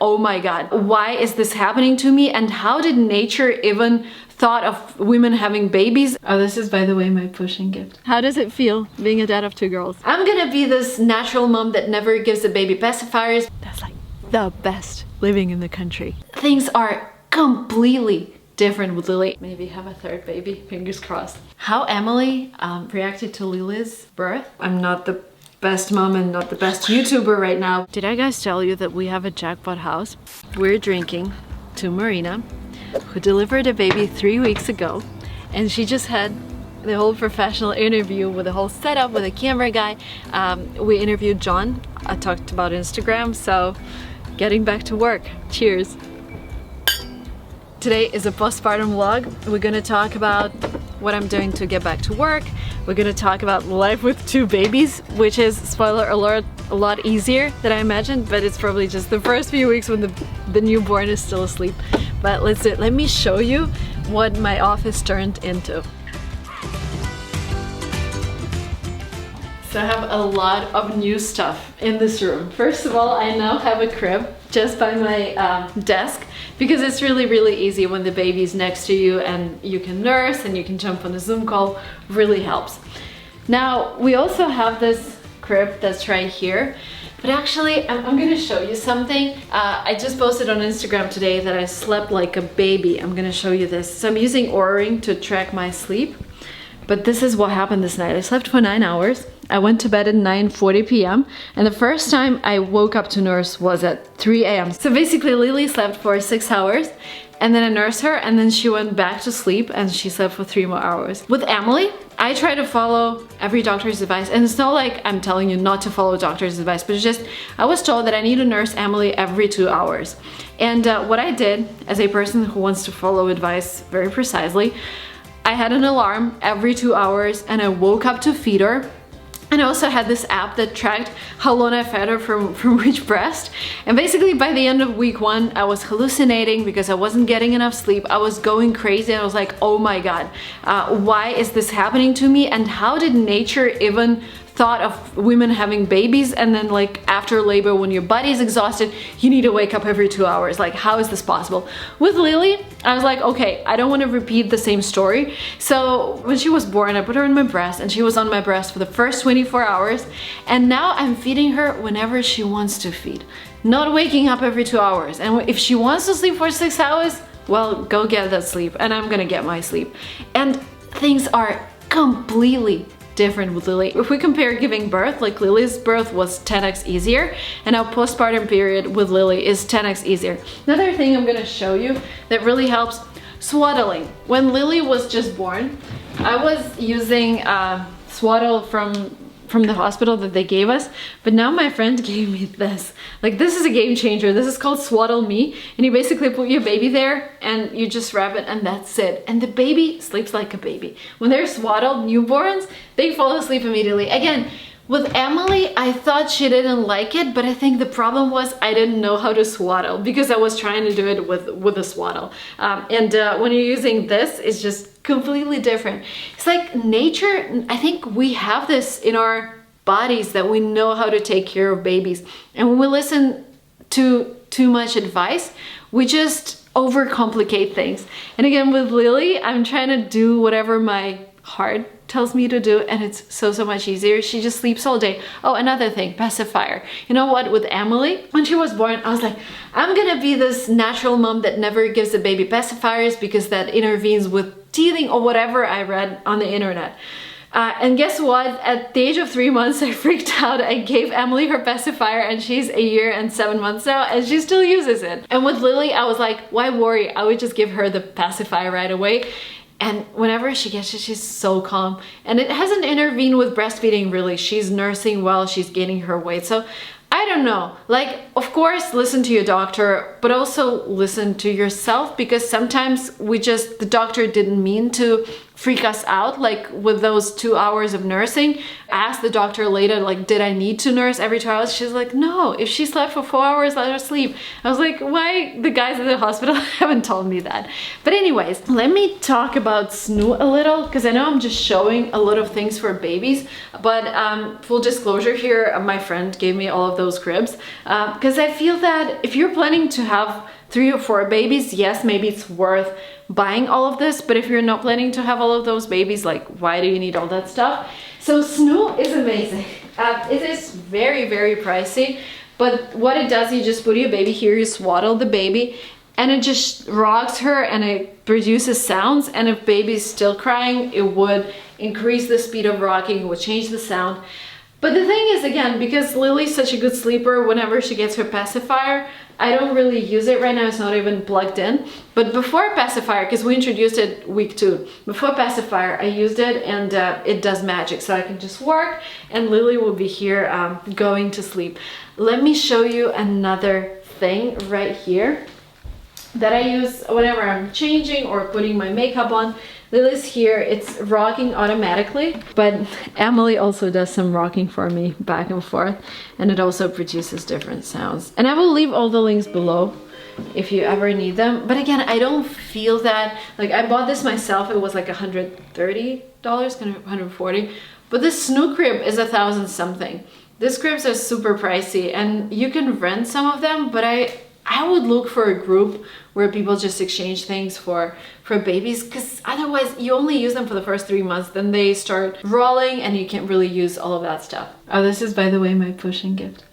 oh my God, why is this happening to me? And how did nature even thought of women having babies? Oh, this is, by the way, my pushing gift. How does it feel being a dad of 2 girls? I'm gonna be this natural mom that never gives the baby pacifiers. That's like the best living in the country. Things are completely different with Lily. Maybe have a 3rd baby, fingers crossed. How Emily reacted to Lily's birth. I'm not the best mom and not the best YouTuber right now. Did I guys tell you that we have a Jackpot house? We're drinking to Marina, who delivered a baby 3 weeks ago, and she just had the whole professional interview with the whole setup with a camera guy. We interviewed John. I talked about Instagram, so getting back to work. Cheers. Today is a postpartum vlog. We're gonna talk about what I'm doing to get back to work. We're gonna talk about life with 2 babies, which is, spoiler alert, a lot easier than I imagined, but it's probably just the first few weeks when the newborn is still asleep. But let's do it. Let me show you what my office turned into. So I have a lot of new stuff in this room. First of all, I now have a crib just by my desk, because it's really easy when the baby's next to you and you can nurse and you can jump on a Zoom call. Really helps. Now we also have this crib that's right here, but actually I'm gonna show you something. I just posted on Instagram today that I slept like a baby. I'm gonna show you this. So I'm using Oura Ring to track my sleep, but this is what happened this night. I slept for 9 hours. I went to bed at 9:40 p.m. and the first time I woke up to nurse was at 3 a.m. So basically Lily slept for 6 hours, and then I nursed her, and then she went back to sleep and she slept for 3 more hours. With Emily, I try to follow every doctor's advice, and it's not like I'm telling you not to follow doctor's advice, but it's just I was told that I need to nurse Emily every 2 hours. And what I did, as a person who wants to follow advice very precisely, I had an alarm every 2 hours and I woke up to feed her. And I also had this app that tracked how long I fed her from which breast. And basically by the end of week 1, I was hallucinating because I wasn't getting enough sleep. I was going crazy. I was like, oh my God, why is this happening to me? And how did nature even thought of women having babies, and then like after labor, when your body's exhausted, you need to wake up every 2 hours? Like, how is this possible? With Lily, I was like, okay, I don't want to repeat the same story. So when she was born, I put her in my breast, and she was on my breast for the first 24 hours. And now I'm feeding her whenever she wants to feed, not waking up every 2 hours. And if she wants to sleep for 6 hours, well, go get that sleep, and I'm gonna get my sleep. And things are completely different with Lily. If we compare giving birth, like Lily's birth was 10x easier, and our postpartum period with Lily is 10x easier. Another thing I'm gonna show you that really helps, swaddling. When Lily was just born, I was using swaddle from the hospital that they gave us, but now my friend gave me this. Like, this is a game changer. This is called Swaddle Me, and you basically put your baby there and you just wrap it, and that's it. And the baby sleeps like a baby. When they're swaddled, newborns, they fall asleep immediately. Again, with Emily, I thought she didn't like it, but I think the problem was I didn't know how to swaddle, because I was trying to do it with a swaddle. When you're using this, it's just completely different. It's like nature, I think we have this in our bodies that we know how to take care of babies. And when we listen to too much advice, we just overcomplicate things. And again, with Lily, I'm trying to do whatever my heart tells me to do, and it's so much easier. She just sleeps all day. Oh, another thing, pacifier. You know what, with Emily, when she was born, I was like, I'm gonna be this natural mom that never gives the baby pacifiers because that intervenes with teething or whatever I read on the internet. And guess what? At the age of 3 months, I freaked out. I gave Emily her pacifier, and she's 1 year and 7 months now, and she still uses it. And with Lily, I was like, why worry? I would just give her the pacifier right away. And whenever she gets it, she's so calm. And it hasn't intervened with breastfeeding, really. She's nursing well, she's gaining her weight. So I don't know, like, of course, listen to your doctor, but also listen to yourself, because sometimes the doctor didn't mean to freak us out, like with those 2 hours of nursing. I asked the doctor later, like, did I need to nurse every 2 hours? She's like, no, if she slept for 4 hours, let her sleep. I was like, why the guys at the hospital haven't told me that? But anyways, let me talk about Snoo a little, because I know I'm just showing a lot of things for babies, but full disclosure here, my friend gave me all of those cribs, because I feel that if you're planning to have 3 or 4 babies, yes, maybe it's worth buying all of this, but if you're not planning to have all of those babies, like, why do you need all that stuff? So Snoo is amazing. It is very, very pricey, but what it does, you just put your baby here, you swaddle the baby, and it just rocks her and it produces sounds, and if baby's still crying, it would increase the speed of rocking, it would change the sound. But the thing is, again, because Lily's such a good sleeper, whenever she gets her pacifier, I don't really use it right now, it's not even plugged in. But before pacifier, because we introduced it week 2, before pacifier I used it, and it does magic. So I can just work and Lily will be here going to sleep. Let me show you another thing right here that I use whenever I'm changing or putting my makeup on. Lily's here, it's rocking automatically, but Emily also does some rocking for me back and forth, and it also produces different sounds. And I will leave all the links below if you ever need them. But again, I don't feel that, like, I bought this myself, it was like $130, kind of $140, but this Snoo crib is $1,000 something. These cribs are super pricey, and you can rent some of them, but I would look for a group where people just exchange things for babies, because otherwise you only use them for the first 3 months, then they start rolling and you can't really use all of that stuff. Oh, this is, by the way, my pushing gift.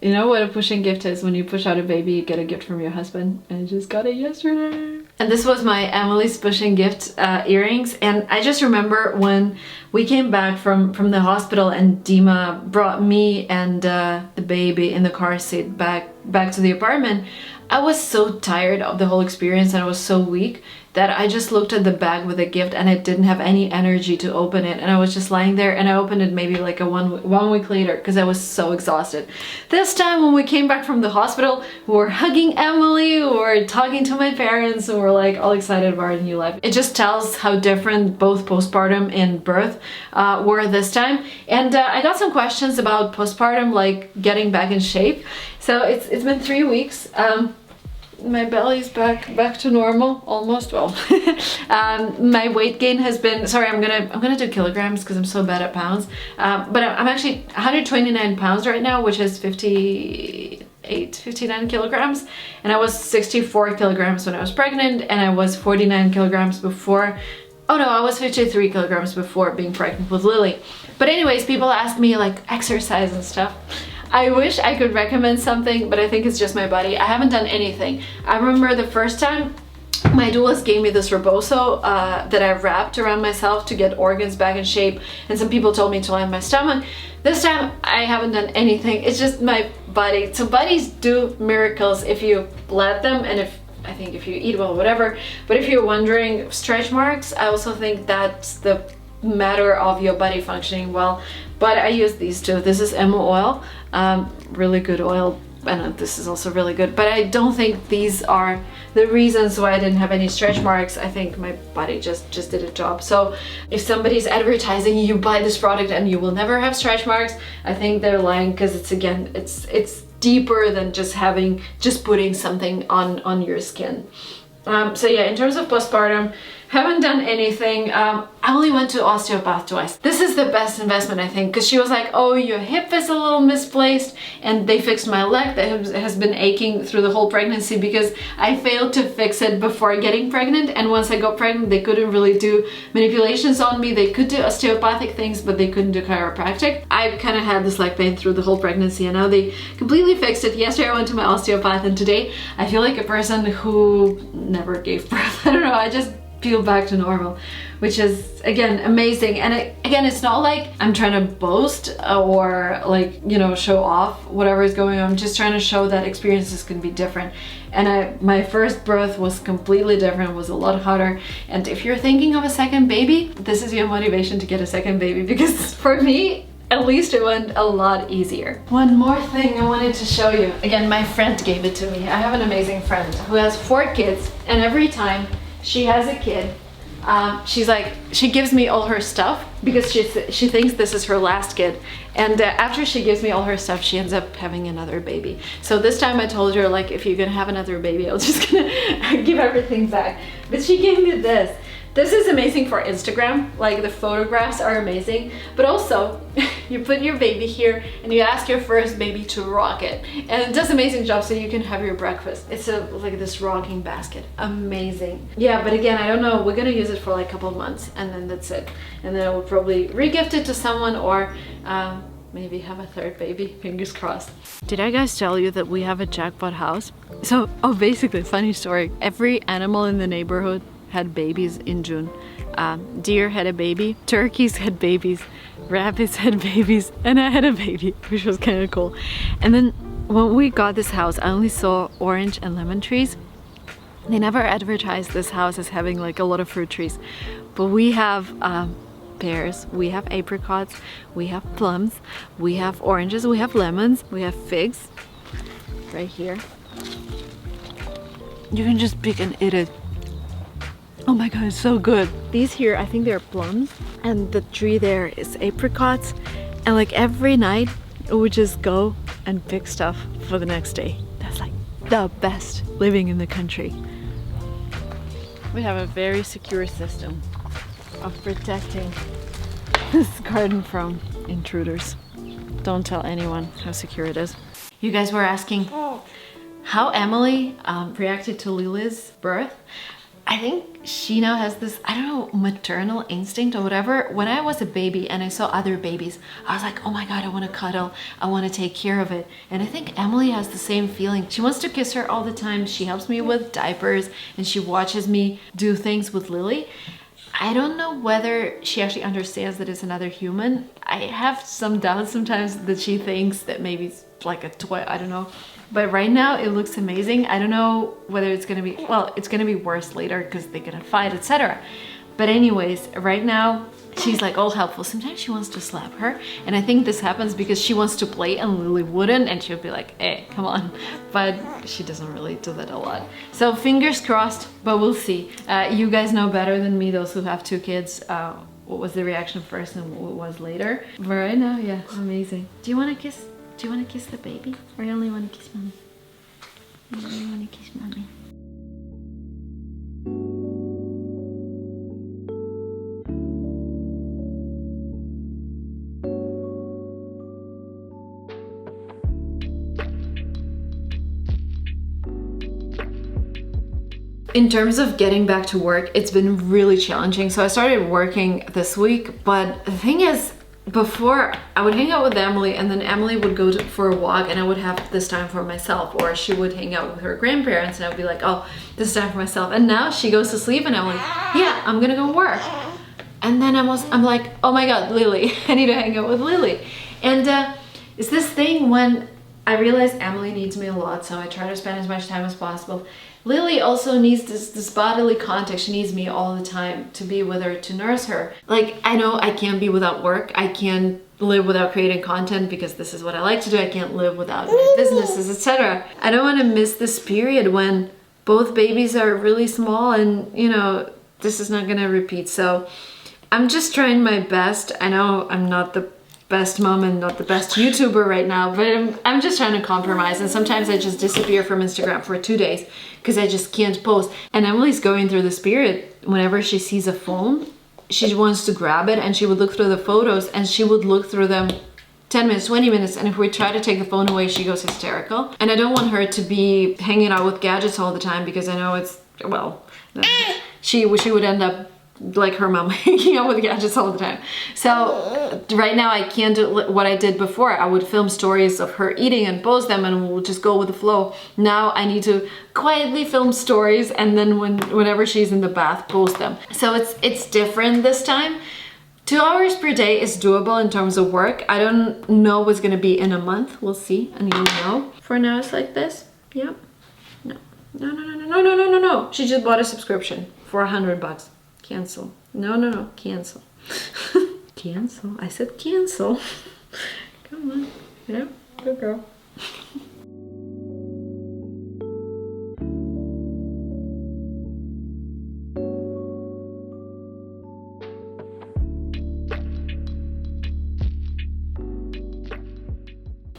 You know what a pushing gift is? When you push out a baby, you get a gift from your husband. I just got it yesterday. And this was my Emily's pushing gift earrings. And I just remember when we came back from the hospital and Dima brought me and the baby in the car seat back to the apartment. I was so tired of the whole experience and I was so weak that I just looked at the bag with the gift and I didn't have any energy to open it, and I was just lying there, and I opened it maybe like one week later because I was so exhausted. This time when we came back from the hospital, we were hugging Emily, we were talking to my parents, and we were like all excited about our new life. It just tells how different both postpartum and birth were this time. And I got some questions about postpartum, like getting back in shape. So it's been 3 weeks. My belly's back to normal, almost. Well, my weight gain has been, sorry, I'm gonna do kilograms because I'm so bad at pounds, but I'm actually 129 pounds right now, which is 59 kilograms, and I was 64 kilograms when I was pregnant, and I was 49 kilograms before. Oh no, I was 53 kilograms before being pregnant with Lily. But anyways, people ask me like exercise and stuff. I wish I could recommend something, but I think it's just my body. I haven't done anything. I remember the first time my doulist gave me this rebozo that I wrapped around myself to get organs back in shape, and some people told me to lie on my stomach. This time I haven't done anything. It's just my body. So bodies do miracles if you let them, and I think if you eat well, whatever. But if you're wondering, stretch marks, I also think that's the matter of your body functioning well. But I use these two. This is Emo oil, really good oil, and this is also really good. But I don't think these are the reasons why I didn't have any stretch marks. I think my body just did a job. So if somebody's advertising you buy this product and you will never have stretch marks, I think they're lying, because it's deeper than just putting something on your skin. So yeah, in terms of postpartum, haven't done anything. I only went to osteopath twice. This is the best investment, I think, because she was like, oh, your hip is a little misplaced, and they fixed my leg that has been aching through the whole pregnancy because I failed to fix it before getting pregnant, and once I got pregnant they couldn't really do manipulations on me. They could do osteopathic things, but they couldn't do chiropractic. I kind of had this leg pain through the whole pregnancy, and now they completely fixed it. Yesterday I went to my osteopath, and today I feel like a person who never gave birth. I don't know, I just feel back to normal, which is again amazing. And again, it's not like I'm trying to boast or like, you know, show off whatever is going on. I'm just trying to show that experiences can be different. And my first birth was completely different, was a lot harder. And if you're thinking of a second baby, this is your motivation to get a second baby, because for me, at least it went a lot easier. One more thing I wanted to show you. Again, my friend gave it to me. I have an amazing friend who has 4 kids, and every time she has a kid, she's like, she gives me all her stuff because she thinks this is her last kid. And after she gives me all her stuff, she ends up having another baby. So this time I told her, like, if you're gonna have another baby, I'm just gonna give everything back. But she gave me this. This is amazing for Instagram, like the photographs are amazing, but also you put your baby here and you ask your first baby to rock it. And it does an amazing job so you can have your breakfast. It's like this rocking basket, amazing. Yeah, but again, I don't know, we're gonna use it for like a couple of months and then that's it. And then I will probably re-gift it to someone or maybe have a third baby, fingers crossed. Did I guys tell you that we have a Jackpot house? So, basically, funny story. Every animal in the neighborhood had babies in June. Deer had a baby, turkeys had babies, rabbits had babies, and I had a baby, which was kind of cool. And then when we got this house, I only saw orange and lemon trees. They never advertised this house as having like a lot of fruit trees, but we have pears, we have apricots, we have plums, we have oranges, we have lemons, we have figs right here. You can just pick and eat it. Oh my god, it's so good. These here, I think they're plums, and the tree there is apricots. And like every night, we would just go and pick stuff for the next day. That's like the best living in the country. We have a very secure system of protecting this garden from intruders. Don't tell anyone how secure it is. You guys were asking how Emily reacted to Lily's birth. I think she now has this, I don't know, maternal instinct or whatever. When I was a baby and I saw other babies, I was like, oh my god, I want to cuddle, I want to take care of it. And I think Emily has the same feeling. She wants to kiss her all the time. She helps me with diapers and she watches me do things with Lily. I don't know whether she actually understands that it's another human. I have some doubts sometimes that she thinks that maybe it's like a toy, I don't know. But right now it looks amazing. I don't know whether it's gonna be, well, it's gonna be worse later because they're gonna fight, etc. But anyways, right now she's like all helpful. Sometimes she wants to slap her, and I think this happens because she wants to play and Lily wouldn't, and she'll be like, hey, come on. But she doesn't really do that a lot. So fingers crossed, but we'll see. You guys know better than me, those who have 2 kids, what was the reaction first and what was later. But right now, yeah, amazing. Do you want to kiss? Do you want to kiss the baby? Or you only want to kiss mommy? You only want to kiss mommy. In terms of getting back to work, it's been really challenging. So I started working this week, but the thing is, before I would hang out with Emily and then Emily would go for a walk and I would have this time for myself, or she would hang out with her grandparents and I would be like, oh, this is time for myself. And now she goes to sleep and I'm like, yeah, I'm gonna go work. And then I'm like, oh my god, Lily, I need to hang out with Lily. And it's this thing when I realize Emily needs me a lot, so I try to spend as much time as possible. Lily also needs this bodily contact. She needs me all the time to be with her, to nurse her. Like, I know I can't be without work. I can't live without creating content because this is what I like to do. I can't live without my businesses, etc. I don't want to miss this period when both babies are really small and, you know, this is not going to repeat. So I'm just trying my best. I know I'm not the best mom and not the best YouTuber right now, but I'm just trying to compromise, and sometimes I just disappear from Instagram for 2 days because I just can't post. And Emily's going through this period. Whenever she sees a phone, she wants to grab it and she would look through the photos and she would look through them 10 minutes, 20 minutes, and if we try to take the phone away, she goes hysterical. And I don't want her to be hanging out with gadgets all the time because I know it's, well, she would end up like her mom, hanging out with gadgets all the time. So right now I can't do what I did before. I would film stories of her eating and post them and we'll just go with the flow. Now I need to quietly film stories and then whenever she's in the bath, post them. So it's different this time. 2 hours per day is doable in terms of work. I don't know what's gonna be in a month. We'll see, and you'll know. For now it's like this. Yep. No. She just bought a subscription for $100. Cancel. No, cancel. Cancel. I said cancel. Come on. Yeah, good girl.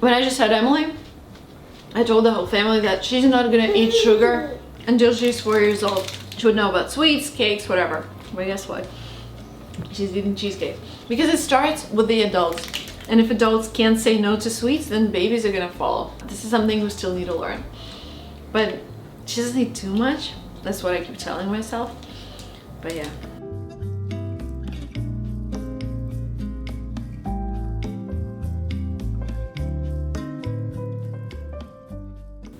when I just had Emily, I told the whole family that she's not gonna eat sugar until she's 4 years old. She would know about sweets, cakes, whatever. But guess what? She's eating cheesecake. Because it starts with the adults. And if adults can't say no to sweets, then babies are gonna follow. This is something we still need to learn. But she doesn't eat too much. That's what I keep telling myself. But yeah.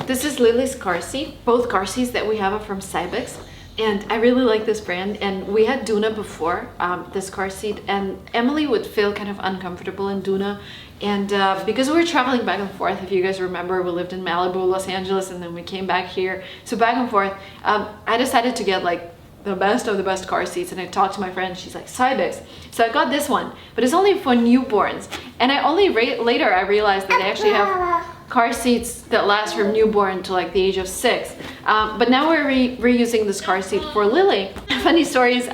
This is Lily's car seat. Both car seats that we have are from Cybex. And I really like this brand, and we had Duna before, this car seat, and Emily would feel kind of uncomfortable in Duna, and because we were traveling back and forth, if you guys remember, we lived in Malibu, Los Angeles, and then we came back here, so back and forth, I decided to get like the best of the best car seats, and I talked to my friend, she's like, Cybex. So I got this one, but it's only for newborns, and I only later I realized that they actually have car seats that last from newborn to like the age of 6. But now we're reusing this car seat for Lily. Funny story is,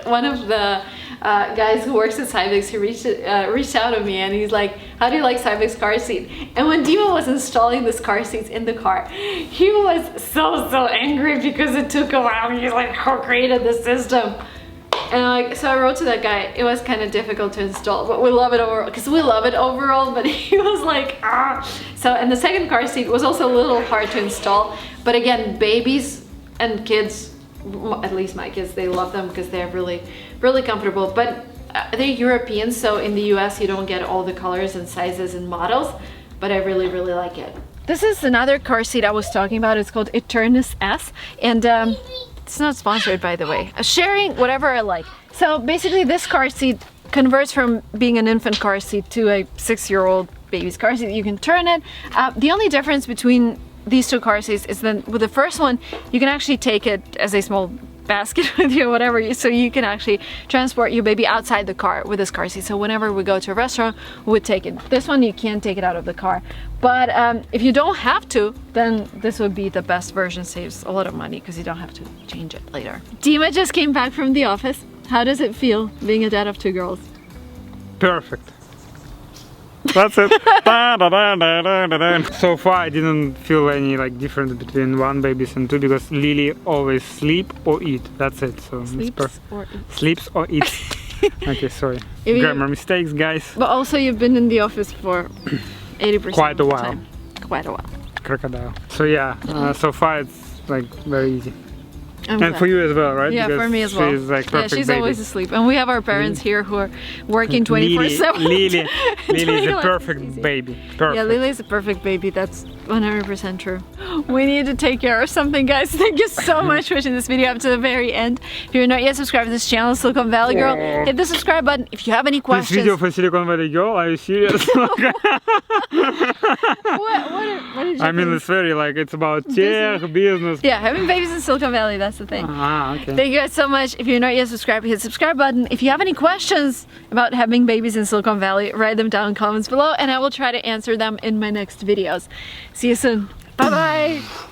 one of the guys who works at Cybex, he reached out to me and he's like, how do you like Cybex car seat? And when Dima was installing this car seats in the car, he was so angry because it took a while. He's like, who created the system? And so I wrote to that guy. It was kind of difficult to install, but we love it overall, because we love it overall, but he was like, ah. So, and the second car seat was also a little hard to install, but again, babies and kids, at least my kids, they love them because they're really comfortable. But they're European, so in the US you don't get all the colors and sizes and models, but I really like it. This is another car seat I was talking about. It's called Eternus S, and it's not sponsored, by the way. Sharing whatever I like. So basically this car seat converts from being an infant car seat to a 6-year-old baby's car seat. You can turn it. The only difference between these two car seats is that with the first one, you can actually take it as a small basket with you, whatever, so you can actually transport your baby outside the car with this car seat. So whenever we go to a restaurant, we would take it. This one, you can't take it out of the car. But if you don't have to, then this would be the best version. Saves a lot of money because you don't have to change it later. Dima just came back from the office. How does it feel being a dad of 2 girls? Perfect. That's it. So far I didn't feel any like difference between one babies and 2, because Lily always sleep or eat. That's it. So Sleeps or eats. Sleeps or eats. Okay, sorry. Grammar mistakes, guys. But also you've been in the office for 80% quite a of the while. time. Quite a while. Crocodile. So yeah, so far it's like very easy. I'm and glad. for you as well, right? Yeah, because for me as well. She's like perfect she's baby. always asleep. And we have our parents here who are working 24/7. Lily is a perfect baby. Perfect. Yeah, Lily is a perfect baby. That's 100% true. We need to take care of something, guys. Thank you so much for watching this video up to the very end. If you're not yet subscribed to this channel, Silicon Valley Girl, hit the subscribe button. If you have any questions. This video for Silicon Valley Girl? Are you serious? What did you I mean, think? it's very like, it's about tech, business. Yeah, having babies in Silicon Valley, that's the thing. Ah, okay. Thank you guys so much. If you're not yet subscribed, hit the subscribe button. If you have any questions about having babies in Silicon Valley, write them down in comments below and I will try to answer them in my next videos. See you soon. Bye bye.